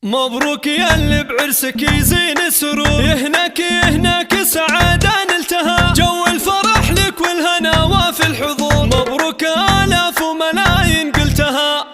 مبروك يا اللي بعرسك يزين السرور، يهناك يهناك سعادة نلتها، جو الفرح لك والهنا وفي الحضور، مبروك آلاف وملايين قلتها.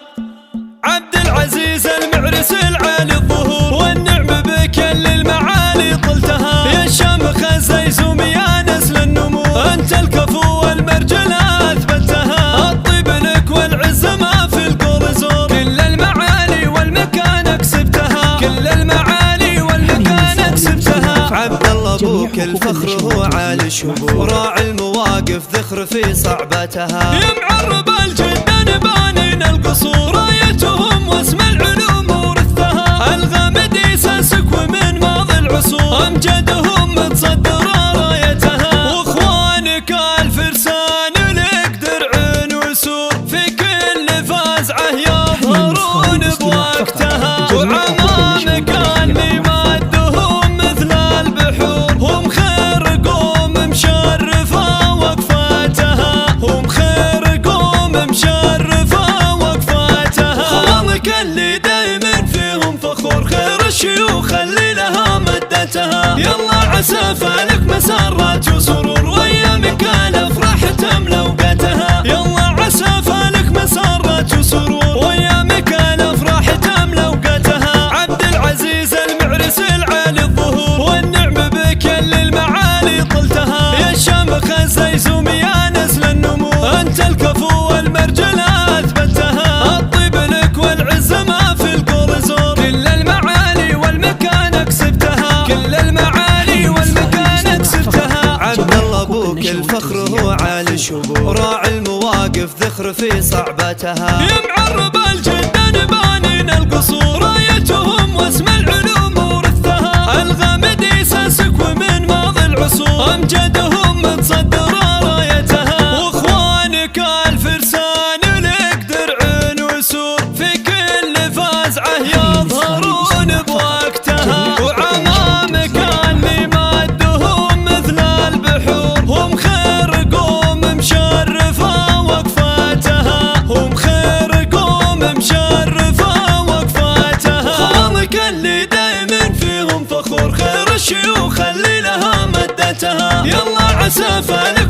عبد العزيز المعرس العالي الظهور، والنعم بك اللي المعالي طلتها، يا الشامخ الزيزوم يا نسل النمو، انت الكفو والمرجل اثبتها، الطيب لك والعز ما في القول زور، كل المعالي والمكان كسبتها، كل المعالي والمكان كسبتها. عبد الله ابوك الفخر هو عالي الشبور، راعي المواقف ذخر في صعبتها، يا معرب الجدان بانين القصور، رايتهم واسم العلوم ورثها، الغامد يساسك ومن ماضي العصور، امجدهم متصدره رايتها، واخوانك الفرسان لك درع وسور، في كل فازعه يظهرون بوقتها، وعمامك اللي مادهم مثل البحور، هم خير قوم مشرفه وقفاتها، هم خير قوم مشرفه وقفاتها، خوانك اللي دايما فيهم فخور، خير الشيوخ اللي لها مدتها، يلا عسى فالك مسرات وسرور، وايامك الافراح تملى اوقاتها، يلا عسى فالك مسرات وسرور، وايامك الافراح تملى اوقاتها. عبد العزيز المعرس العالي الظهور، والنعم بك اللي المعالي طلتها، يا الشامخ الزيزوم يا نسل النمو، انت الكفو والمرجل اثبتها، الطيب لك والعز ما في القول زور، كل المعالي والمكان كسبتها، كل المعالي والمكان كسبتها. عبد الله ابوك الفخر هو عالي الشبور، راعي المواقف ذخر في صعبتها، يا معرب الجدان بانين القصور، رايتهم واسم العلوم ورثها، الغامد يساسك ومن ماضي العصور، امجدهم متصدره رايتها، واخوانك الفرسان لك درع وسور، في كل فازعه يظهرون بوقتها، وعمامك اللي مادهم مثل البحور، هم خير قوم مشرفه وقفاتها، هم خير قوم مشرفه وقفاتها، خوانك اللي دايما فيهم فخور، خير الشيوخ اللي لها مدتها، يلا عسى فالك